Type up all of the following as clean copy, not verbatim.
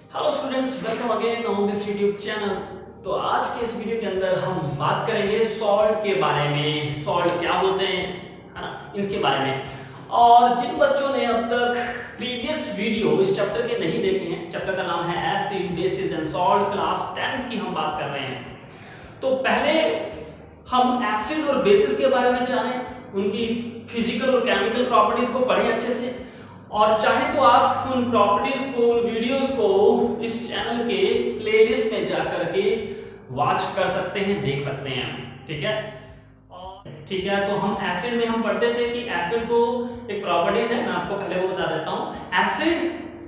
Hello students, welcome again on this YouTube channel. तो आज के इस वीडियो के अंदर हम बात करेंगे सॉल्ट के बारे में। सॉल्ट क्या होते हैं, है ना, इसके बारे में। और जिन बच्चों ने अब तक प्रीवियस वीडियो इस चैप्टर के नहीं देखे हैं, चैप्टर का नाम है acid basis and salt, class 10th की हम बात कर रहे हैं। तो पहले हम एसिड और बेसिस के बारे में जानें, उनकी फिजिकल और केमिकल प्रॉपर्टीज को पढ़ें अच्छे से। और चाहे तो आप उन प्रॉपर्टीज को, उन वीडियोस को इस चैनल के प्लेलिस्ट में जाकर के वॉच कर सकते हैं, देख सकते हैं, ठीक है। और ठीक है, तो हम एसिड में हम पढ़ते थे कि एसिड को एक प्रॉपर्टीज है, मैं आपको पहले वो बता देता हूं। एसिड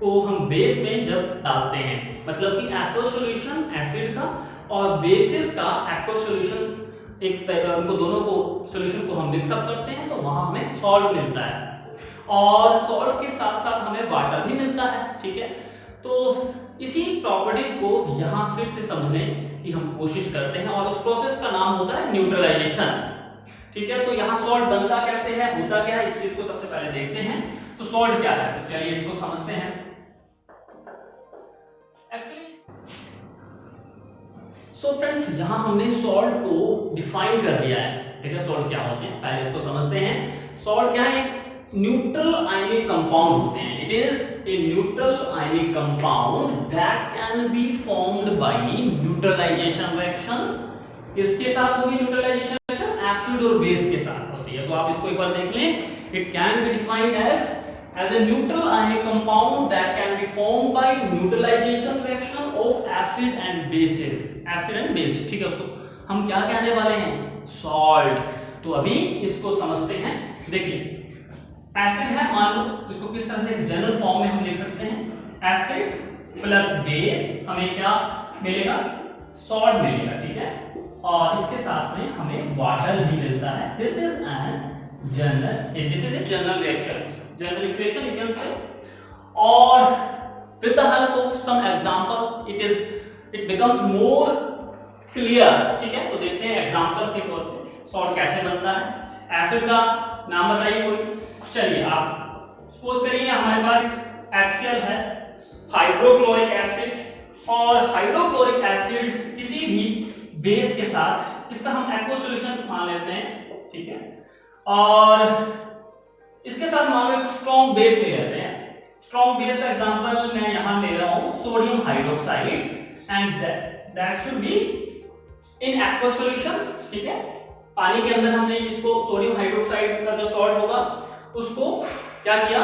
को हम बेस में जब डालते हैं, मतलब कि एक्वस सॉल्यूशन एसिड का और बेसिस का एक्वस सॉल्यूशन, एक उनको दोनों को सॉल्यूशन को हम मिक्स अप करते हैं, तो वहां हमें सॉल्ट मिलता है। और सॉल्ट के साथ साथ हमें वाटर भी मिलता है, ठीक है। तो इसी प्रॉपर्टीज को यहाँ फिर से समझने की हम कोशिश करते हैं, और उस प्रोसेस का नाम होता है न्यूट्रलाइजेशन, ठीक है। तो यहाँ सॉल्ट बनता कैसे है, होता क्या है, इस चीज को सबसे पहले देखते हैं। तो सॉल्ट क्या है, तो चलिए इसको समझते हैं। एक्चुअली सो फ्रेंड्स, यहाँ हमने सॉल्ट को डिफाइन कर दिया है, ठीक है। सॉल्ट क्या होते हैं पहले इसको समझते हैं। सॉल्ट क्या है, न्यूट्रल आयनिक कंपाउंड होते हैं। It is a neutral ionic compound that can be formed by neutralisation reaction. किसके साथ होगी न्यूट्रलाइजेशन रिएक्शन? एसिड और बेस के साथ होती है। तो आप इसको एक बार देख लें। It can be defined as a neutral ionic compound that can be formed by neutralization reaction of acid and bases, acid and base, ठीक है। उसको हम क्या कहने वाले हैं, सॉल्ट। तो अभी इसको समझते हैं। देखिए, एसिड है, मान लो इसको किस तरह से जनरल फॉर्म में हम लिख सकते हैं, एसिड प्लस बेस, हमें क्या मिलेगा, सॉल्ट मिलेगा, ठीक है। और इसके साथ में हमें वाटर भी मिलता है। This is a general reaction, general equation you can say. और with the help of some example it becomes more clear, ठीक है। तो देखते हैं एग्जांपल के तौर पे सॉल्ट कैसे बनता है। एसिड का नाम बताइए कोई। चलिए, आप सपोज करिए हमारे पास HCl है, हाइड्रोक्लोरिक एसिड, और हाइड्रोक्लोरिक एसिड किसी भी बेस के साथ, इसका हम एक्वस सॉल्यूशन मान लेते हैं, ठीक है। और इसके साथ मान लो स्ट्रॉन्ग बेस ले लेते हैं। स्ट्रॉन्ग बेस का एग्जांपल मैं यहां ले रहा हूं sodium hydroxide, and that should be in aqueous solution, ठीक है। पानी के अंदर हमने इसको सोडियम हाइड्रोक्साइड का जो सॉल्ट होगा उसको क्या किया,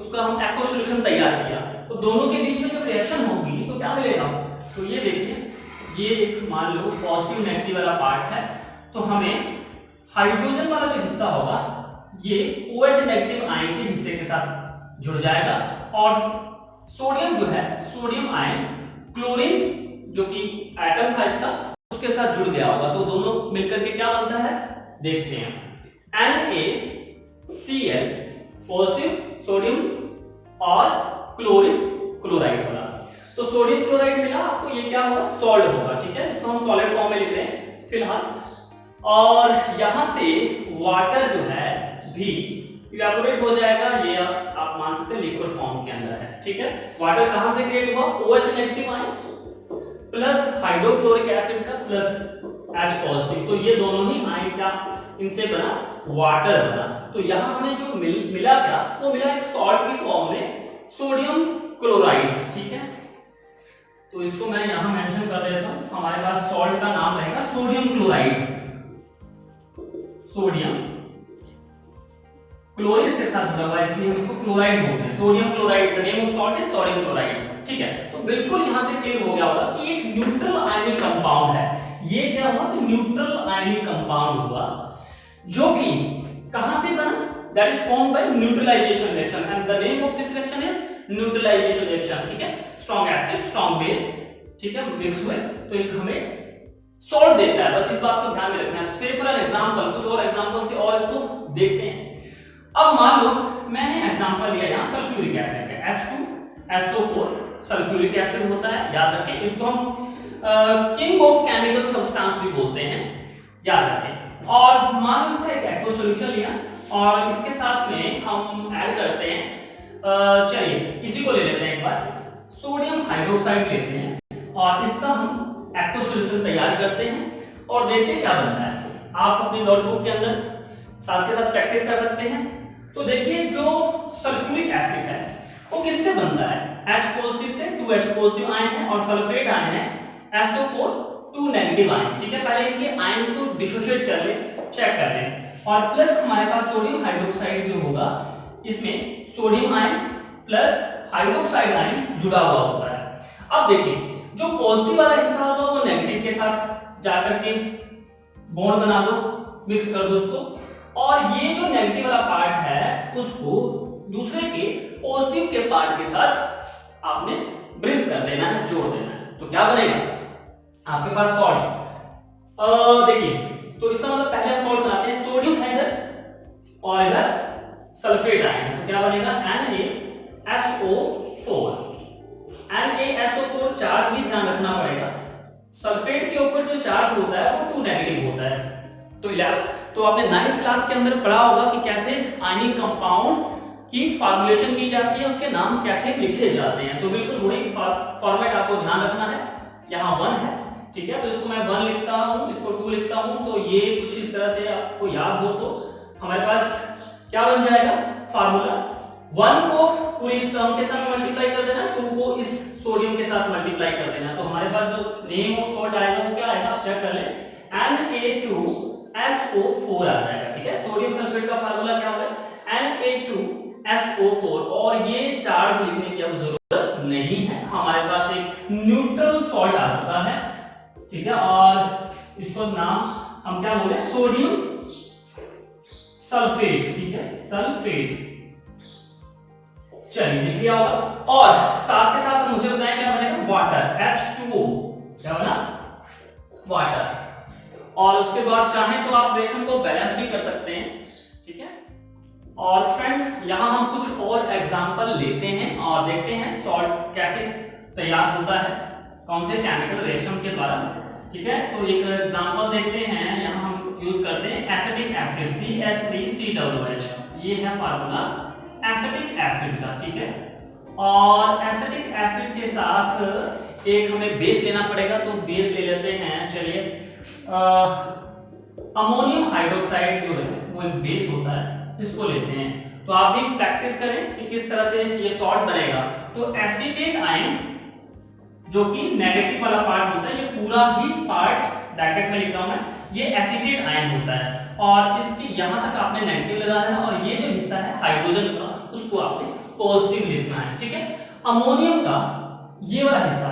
उसका हम एक्वस सॉल्यूशन तैयार किया। तो दोनों के बीच में जब रिएक्शन होगी तो क्या मिलेगा, तो ये देखिए, ये एक मान लो पॉजिटिव नेगेटिव वाला पार्ट है, तो हमें हाइड्रोजन वाला जो हिस्सा होगा ये OH नेगेटिव आयन के हिस्से के साथ जुड़ जाएगा, और सोडियम जो है, सोडियम आयन क्लोरीन जो कि एटम था इसका, उसके साथ जुड़ गया होगा। तो दोनों मिलकर के क्या बनता है, देखते हैं। NaCl पॉजिटिव सोडियम और क्लोरीन क्लोराइड होगा। तो सोडियम क्लोराइड मिला आपको, ये क्या होगा, सॉल्ट होगा, ठीक है। इसको हम सॉलिड फॉर्म में लिख रहे हैं फिलहाल। और यहां से वाटर जो है भी इवेपोरेट हो जाएगा, ये आप मान सकते हैं लिक्विड फॉर्म के अंदर है, ठीक है। वाटर कहां से क्रिएट हुआ, OH negative ion plus hydrochloric acid का प्लस H पॉजिटिव, तो ये दोनों ही आयन क्या, इनसे बना वाटर बना। तो यहां हमें जो मिला क्या, वो मिला एक सॉल्ट की फॉर्म में सोडियम क्लोराइड, ठीक है। तो इसको मैं यहां मेंशन कर देता हूं। हमारे पास सॉल्ट का नाम रहेगा सोडियम क्लोराइड, सोडियम क्लोरीन के साथ जुड़ा हुआ है, इसलिए हम इसको क्लोराइड बोलते हैं। Sodium chloride, the name of salt is sodium chloride, ठीक है। तो बिल्कुल यहां से क्लियर हो गया होगा कि एक न्यूट्रल आयनिक कंपाउंड है। ये क्या हुआ, न्यूट्रल आयनिक कंपाउंड हुआ, जो कि कहां से बना, that is formed by neutralisation reaction, and the name of this reaction is neutralisation reaction, ठीक है। स्ट्रॉन्ग एसिड स्ट्रॉन्ग बेस, ठीक है, मिक्स हुए तो एक हमें सॉल्ट देता है। बस इस बात को ध्यान में रखना है। से फॉर एग्जांपल, कुछ और एग्जांपल से और इसको देखते हैं। अब मान लो मैंने एग्जांपल लिया यहां सल्फ्यूरिक एसिड का, H2SO4 सल्फ्यूरिक एसिड होता है, याद रखें। इसको हम किंग ऑफ केमिकल सब्सटेंस भी बोलते हैं, याद रखें। और मान लो इसका एक एक्वस सॉल्यूशन लिया, और इसके साथ में हम ऐड करते हैं, चलिए इसी को ले लेते हैं एक बार, सोडियम हाइड्रोक्साइड लेते हैं और इसका हम एक्व सॉल्यूशन तैयार करते हैं और देखते हैं क्या बनता है। आप अपनी नोटबुक के अंदर साथ के साथ प्रैक्टिस कर सकते हैं। तो देखिए जो सल्फ्यूरिक एसिड है वो किससे बनता है, H पॉजिटिव से, 2H पॉजिटिव आयन है, और सल्फेट आयन है SO4 2 नेगेटिव आयन। ठीक है, पहले इनके आयन्स को डिसोशिएट कर ले, चेक कर ले। और प्लस हमारे पास सोडियम हाइड्रोक्साइड जो होगा इसमें sodium ion plus hydroxide ion जुड़ा हुआ होता है। अब देखिए जो पॉजिटिव वाला हिस्सा होगा वो नेगेटिव के साथ जाकर के बॉन्ड बना दो, मिक्स कर दो उसको, और ये जो नेगेटिव वाला पार्ट है उसको दूसरे के पॉजिटिव के पार्ट के साथ आपने ब्रिज कर देना है, जोड़ देना है। तो क्या बनेगा आपके पास सॉल्ट। देखिए तो इसका मतलब पहले हम सॉल्ट बनाते हैं, सोडियम है इधर और इधर सल्फेट आयन, तो क्या बनेगा NaSO4। NaSO4 चार्ज भी ध्यान रखना पड़ेगा, सल्फेट के ऊपर जो चार्ज होता है वो 2 नेगेटिव होता है। तो आपने 9th क्लास के अंदर पढ़ा होगा कि कैसे आयनिक कंपाउंड की फॉर्मुलेशन की जाती है, उसके नाम कैसे लिखे जाते हैं। तो बिल्कुल वही फॉर्मेट आपको ध्यान रखना है। यहाँ 1 है, ठीक है, तो इसको मैं 1 लिखता हूँ, इसको 2 लिखता हूँ, तो ये कुछ इस तरह से आपको याद हो तो हमारे पास क्या बन जाएगा फार्मूला। 1 को पूरी इस टर्म के साथ मल्टीप्लाई कर देना, 2 को इस सोडियम के साथ मल्टीप्लाई कर देना, तो हमारे पास जो नेम ऑफ सॉल्ट आएगा वो क्या आएगा आप चेक कर लें, Na2SO4 आ जाएगा। ठीक है, सोडियम सल्फेट का फार्मूला क्या होगा Na2SO4, और ये चार्ज लिखने की अब जरूरत नहीं है, हमारे पास एक न्यूट्रल सॉल्ट आ चुका है। ठीक है, और इसको नाम हम क्या बोले, सोडियम सल्फेट। ठीक है, सल्फेट, चलिए लिख लिया होगा। और साथ के साथ मुझे बताएं क्या बनेगा, वाटर, H2O, क्या बना, वाटर। और उसके बाद चाहें तो आप रिएक्शन को बैलेंस भी कर सकते हैं। ठीक है, और फ्रेंड्स यहाँ हम कुछ और एग्जांपल लेते हैं और देखते हैं सॉल्ट कैसे तैयार होता है, कौन से केमिकल रिएक्शन के द्वारा। ठीक है, तो एक एग्जांपल देखते हैं, यहाँ हम यूज करते हैं एसिटिक एसिड CH3COOH, ये है फार्मूला एसिटिक एसिड का। ठीक है, और एसिटिक एसिड के साथ एक हमें बेस लेना पड़ेगा, तो बेस ले लेते हैं। चलिए अमोनियम हाइड्रोक्साइड जो है वो एक बेस होता है, इसको लेते हैं। तो आप भी प्रैक्टिस करें कि किस तरह से ये सॉल्ट बनेगा। तो एसीटेट आयन जो कि नेगेटिव वाला पार्ट होता है, ये पूरा ही पार्ट ब्रैकेट में लिख रहा हूं मैं, ये एसीटेट आयन होता है, और इसके यहां तक आपने नेगेटिव लगाना है, और ये जो हिस्सा है हाइड्रोजन का उसको आपने पॉजिटिव लिखना है। ठीक है, अमोनियम का ये वाला हिस्सा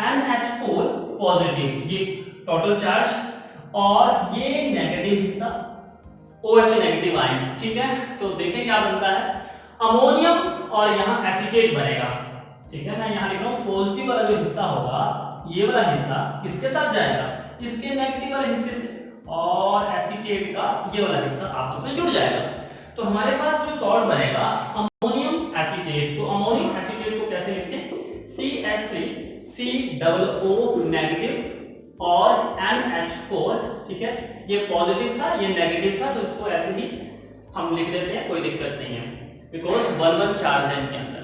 NH4 पॉजिटिव, ये टोटल चार्ज, और ये नेगेटिव हिस्सा OH नेगेटिव आयन। ठीक है, तो देखें क्या बनता है, अमोनियम और यहाँ एसीटेट बनेगा। ठीक है, मैं यहाँ लिख रहा हूँ पॉजिटिव वाला जो हिस्सा होगा, ये वाला हिस्सा किसके साथ जाएगा, इसके नेगेटिव वाले हिस्से से, और एसीटेट का ये वाला हिस्सा आपस में जुड़ जाएगा। तो हमारे पास जो सॉल्ट बनेगा अमोनियम एसीटेट, तो अमोनियम एसीटेट को कैसे लिखते हैं, CH3COO नेगेटिव और NH4। ठीक है, ये पॉजिटिव था, ये नेगेटिव था, तो इसको ऐसे ही हम लिख देते हैं, कोई दिक्कत नहीं है, बिकॉज 1-1 चार्ज है इनके अंदर।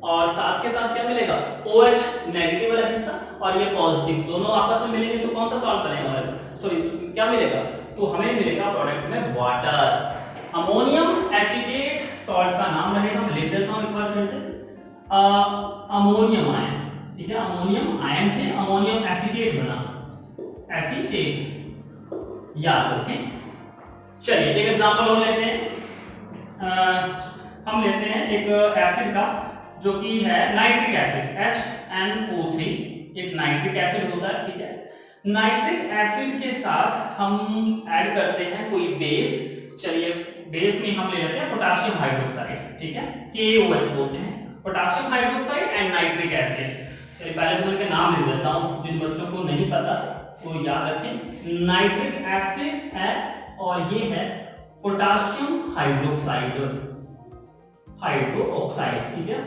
और साथ के साथ क्या मिलेगा, OH नेगेटिव वाला हिस्सा और ये पॉजिटिव, दोनों आपस में मिलेंगे तो कौन सा सॉल्ट बनेगा, सॉरी क्या मिलेगा, तो हमें मिलेगा प्रोडक्ट में वाटर। अमोनियम एसीटेट सॉल्ट का नाम रहेगा, मैं लिख देता हूं एक बार फिर से, अमोनियम आयन। ठीक है, अमोनियम आयन से अमोनियम एसीटेट बना, एसीटेट याद रखें। चलिए एक एग्जांपल और लेते हैं, हम लेते हैं एक एसिड का जो कि है नाइट्रिक एसिड HNO3, एक नाइट्रिक एसिड होता है। ठीक है, नाइट्रिक एसिड के साथ हम ऐड करते हैं कोई बेस। चलिए बेस में हम ले लेते हैं पोटेशियम हाइड्रोक्साइड। ठीक है, KOH बोलते हैं, potassium hydroxide and nitric acid. चलिए पहले तो इनके नाम लिख देता हूं, जिन बच्चों को नहीं पता तो याद रखें, नाइट्रिक एसिड है और ये है पोटेशियम हाइड्रोक्साइड, हाइड्रोक्साइड। ठीक है,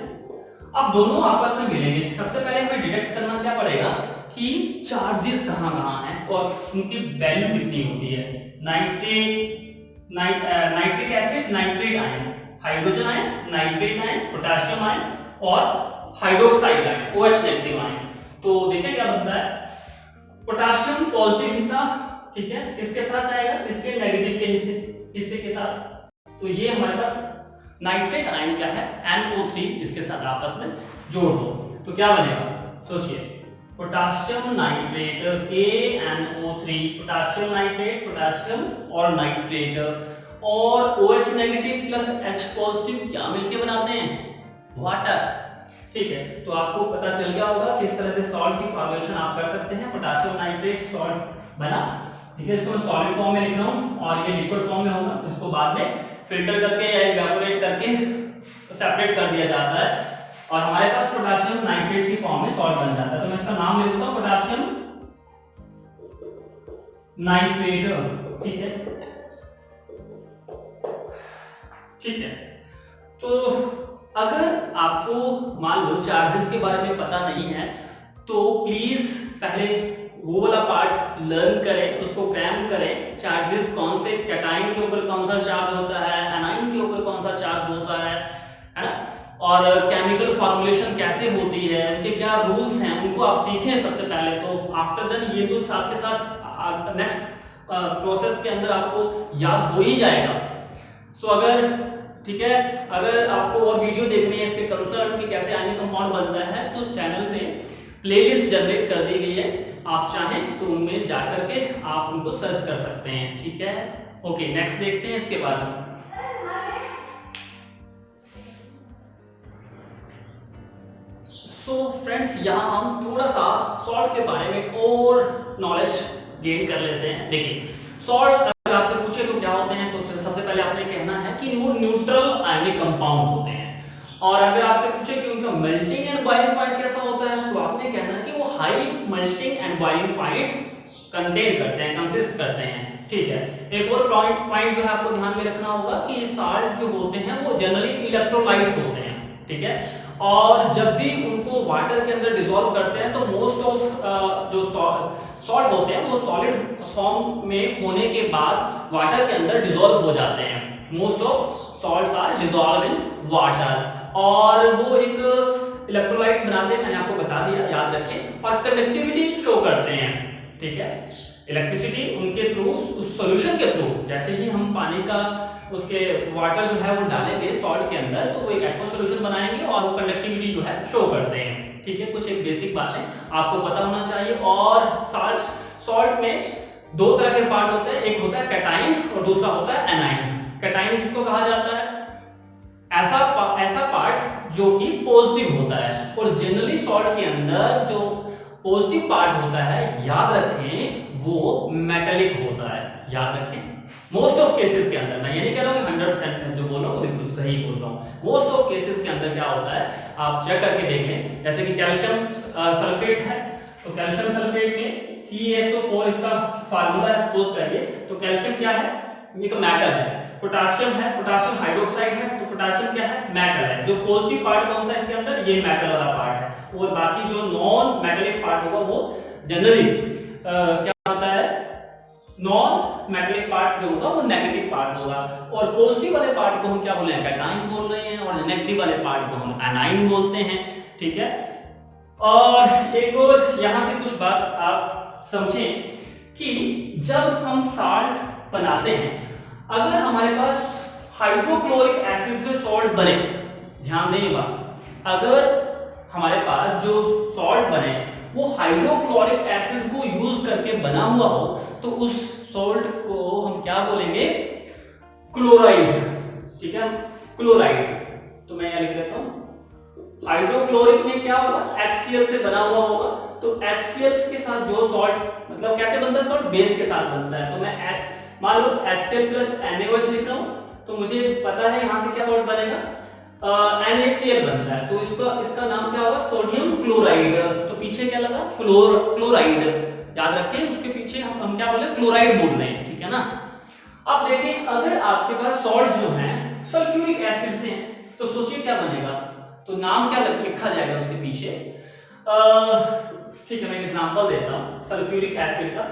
अब दोनों आपस में मिलेंगे, सबसे पहले हमें डिटेक्ट करना क्या पड़ेगा कि चार्जेस कहां-कहां हैं और उनकी वैल्यू कितनी होती है। Nitric acid, nitrate ion, hydrogen ion, nitrate ion, potassium ion और hydroxide ion, OH negative ion. तो देखिए क्या बनता है, पोटाशियम पॉजिटिव हिस्सा, ठीक है, इसके साथ जाएगा इसके नेगेटिव के हिस्से के साथ। तो ये हमारे पास नाइट्रेट आयन क्या है, NO3 इसके साथ आपस में जोड़ दो तो क्या बनेगा, सोचिए, potassium nitrate KNO3, potassium nitrate, potassium और नाइट्रेट और OH negative plus H positive क्या मिलके बनाते हैं, वाटर। ठीक है, तो आपको पता चल गया होगा किस तरह से सॉल्ट की फॉर्मेशन आप कर सकते हैं। पोटाशियम नाइट्रेट सॉल्ट बना, ठीक है, इसको मैं सॉलिड फॉर्म में लिख रहा हूँ और ये लिक्विड फॉर्म में होगा, इसको बाद में फिल्टर करके या इवेपोरेट करके सेपरेट कर दिया जाता है और हमारे पास पोटाशियम नाइट्रेट की फॉर्म में सॉल्ट बन जाता है। तो मैं इसका नाम लिखता हूँ पोटाशियम नाइट्रेट, ठीक है, ठीक है। तो अगर आपको मान लो चार्जेस के बारे में पता नहीं है तो प्लीज पहले वो वाला पार्ट लर्न करें, उसको क्रैम करें। चार्जेस कौन से, कैटाइन के ऊपर कौन सा चार्ज होता है, एनाइन के ऊपर कौन सा चार्ज होता है ना, और केमिकल फॉर्मुलेशन कैसे होती है, उनके क्या रूल्स हैं, उनको आप सीखें सबसे पहले। तो आफ्टर देन ये तो साथ के साथ नेक्स्ट प्रोसेस के अंदर आपको याद हो ही जाएगा। सो अगर ठीक है, अगर आपको और वीडियो देखनी है इसके कंसर्न में कैसे आयनिक कंपाउंड बनता है तो चैनल पे प्लेलिस्ट जनरेट कर दी गई है, आप चाहें तो उनमें जाकर के आप उनको सर्च कर सकते हैं, ठीक है। ओके, नेक्स्ट देखते हैं इसके बाद। सो फ्रेंड्स, यहाँ हम थोड़ा सा सॉल्ट के बारे में और नॉलेज गेन कर लेते हैं। देखिए, सॉल्ट अगर आपसे पूछे तो क्या होते हैं, तो सबसे पहले आपने कहना है कि वो न्यूट्रल आयनिक कंपाउंड होते हैं। और अगर आपसे पूछे कि उनका मेल्टिंग एंड बॉइलिंग पॉइंट कैसा होता है तो आपने कहना है कि वो high melting and boiling point contain करते हैं, कंसिस्ट करते हैं, ठीक है। एक और पॉइंट जो है आपको ध्यान में रखना होगा कि साल्ट जो होते हैं वो जनरली इलेक्ट्रोलाइट्स होते हैं, ठीक है। और जब भी उनको वाटर के अंदर डिसॉल्व करते हैं तो मोस्ट ऑफ जो सॉल्ट होते हैं वो सॉलिड फॉर्म में होने के बाद वाटर के अंदर डिसॉल्व हो जाते हैं। Most of salts are dissolve in water और वो एक इलेक्ट्रोलाइट बनाते हैं, मैंने आपको बता दिया, याद रखें। और कंडक्टिविटी शो करते हैं, ठीक है, इलेक्ट्रिसिटी उनके थ्रू, उस सॉल्यूशन के थ्रू। जैसे ही हम पानी का उसके वाटर जो है वो डालेंगे सॉल्ट के अंदर तो वो एक एक्वा सॉल्यूशन बनाएंगे और वो कंडक्टिविटी जो है शो करते हैं, ठीक है। कुछ एक बेसिक बातें आपको पता होना चाहिए। और सॉल्ट में दो तरह के पार्ट होते हैं, एक होता है कैटाइन और दूसरा होता है एनाइन। कैटाइन किसको कहा जाता है, ऐसा पार्ट जो कि पॉजिटिव होता है। और जनरली सॉल्ट के अंदर जो पॉजिटिव पार्ट होता है, याद रखें, वो मेटालिक होता है, याद रखें। मोस्ट ऑफ केसेस के अंदर, मैं ये नहीं कह रहा हूं 100% जो बोल रहा हूं बिल्कुल सही बोल रहा हूं, मोस्ट ऑफ केसेस के अंदर क्या होता है आप चेक करके देख लें। जैसे कि कैल्शियम सल्फेट है, तो कैल्शियम सल्फेट में CaSO4 इसका फार्मूला है, सपोज करिए। तो कैल्शियम क्या है, ये तो मेटल है। पोटाशियम है, पोटाशियम हाइड्रोक्साइड है, तो पोटाशियम क्या है, मेटल है। जो पॉजिटिव पार्ट कौन सा है इसके अंदर, ये मेटल वाला पार्ट है। और बाकी जो नॉन मेटालिक पार्ट होगा वो जनरली क्या होता है, नॉन मेटालिक पार्ट जो होगा वो नेगेटिव पार्ट होगा। और पॉजिटिव वाले पार्ट को हम क्या बोल रहे हैं, कैटाइन बोल रहे हैं, और नेगेटिव वाले पार्ट को हम एनाइन बोलते हैं, ठीक है। और एक और यहां से कुछ बात आप समझें कि जब हम सॉल्ट बनाते हैं, अगर हमारे पास हाइड्रोक्लोरिक एसिड से सॉल्ट बने, ध्यान दें ये बात, अगर हमारे पास जो सॉल्ट बने वो हाइड्रोक्लोरिक एसिड को यूज करके बना हुआ हो तो उस सॉल्ट को हम क्या बोलेंगे, क्लोराइड, ठीक है, क्लोराइड। तो मैं यहां लिख देता हूं, हाइड्रोक्लोरिक में क्या होगा, HCl से बना हुआ होगा। तो HCl के साथ जो सॉल्ट, मतलब कैसे बनता है सॉल्ट, बेस के साथ बनता है। तो मैं मान लो HCl plus NaOH लिख रहा हूं, तो मुझे पता है यहां से क्या सॉल्ट बनेगा, NaCl बनता है। तो इसका नाम क्या होगा, सोडियम क्लोराइड। तो पीछे क्या लगा, क्लोराइड, याद रखें, उसके पीछे हम क्या बोले, क्लोराइड बोल रहे हैं, ठीक है ना। अब देखें, अगर आपके पास सॉल्ट जो है सल्फ्यूरिक एसिड से हैं, तो सोचिए क्या बनेगा। तो नाम क्या लिखा जाएगा उसके पीछे, ठीक है, मैं एक एग्जांपल देता हूं। सल्फ्यूरिक एसिड का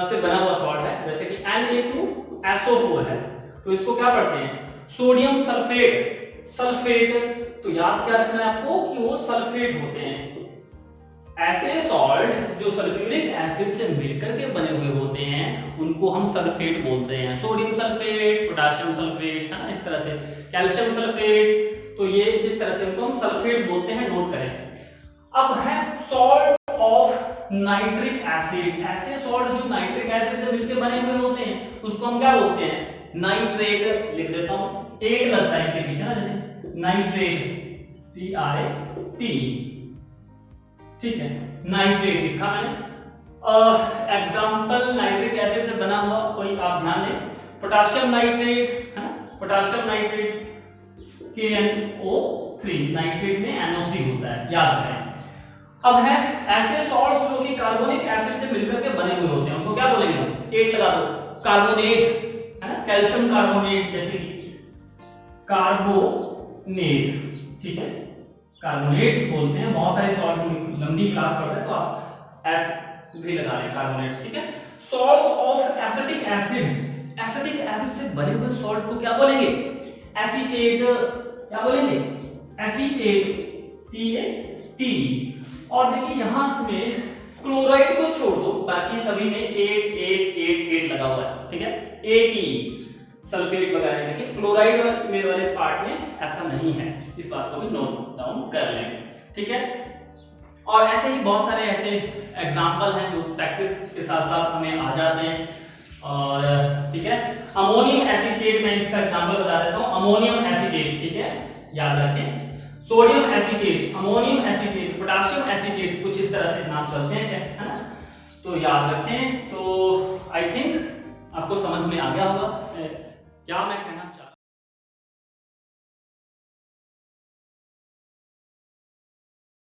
से बना हुआ सॉल्ट है, जैसे कि Na2SO4 है, तो इसको क्या पढ़ते हैं, सोडियम सल्फेट। सल्फेट, तो याद क्या रखना है आपको कि वो सल्फेट होते हैं। ऐसे सॉल्ट जो सल्फ्यूरिक एसिड से मिलकर के बने हुए होते हैं उनको हम सल्फेट बोलते हैं। सोडियम सल्फेट, पोटेशियम सल्फेट, है ना, इस तरह से कैल्शियम सल्फेट, तो ये इस तरह से इनको हम सल्फेट बोलते हैं, नोट करें। अब है सॉल्ट ऑफ नाइट्रिक एसिड, ऐसे सॉल्ट जो नाइट्रिक एसिड से मिलकर बने हुए होते हैं उसको हम क्या बोलते हैं, नाइट्रेट। लिख देता हूं, एट लगता है इनके पीछे ना, जैसे नाइट्रेट, TRAT, ठीक है, नाइट्रेट लिखा मैंने। एग्जांपल नाइट्रिक एसिड से बना हुआ कोई आप ध्यान दें, पोटेशियम नाइट्रेट, है ना, पोटेशियम नाइट्रेट KNO3, नाइट्रेट में NO3 होता है, याद रखें। अब है ऐसे सॉल्ट्स जो कि कार्बोनिक एसिड से मिलकर के बने हुए होते हैं उनको क्या बोलेंगे, एट लगा दो, कार्बोनेट, है ना, कैल्शियम कार्बोनेट, जैसे कार्बोनेट, ठीक है, कार्बोनेट्स बोलते हैं। बहुत सारे सॉल्ट लंबी क्लास पढ़ते हैं तो आप एस भी लगा लें, कार्बोनेट्स, ठीक है। Salts of acetic acid, acetic acid से बने हुए सॉल्ट को क्या बोलेंगे, एसीटेट, क्या बोलेंगे, एसीटेट, TAT। और देखिए यहां से क्लोराइड को छोड़ दो, बाकी सभी में 8 लगा हुआ है, ठीक है, AT सल्फ्यूरिक वगैरह, देखिए क्लोराइड मेरे वाले पार्ट में ऐसा नहीं है, इस बात को भी नोट डाउन कर लें, ठीक है। और ऐसे ही बहुत सारे ऐसे एग्जांपल हैं जो प्रैक्टिस के साथ साथ हमें आ जाते हैं। और ठीक है, अमोनियम एसीटेट, मैं इसका एग्जांपल बता देता हूं, अमोनियम एसीटेट, ठीक है, याद रखें। Sodium acetate, ammonium acetate, potassium acetate, कुछ इस तरह से नाम चलते हैं, है ना, तो याद रखें। तो आई थिंक आपको समझ में आ गया होगा क्या मैं कहना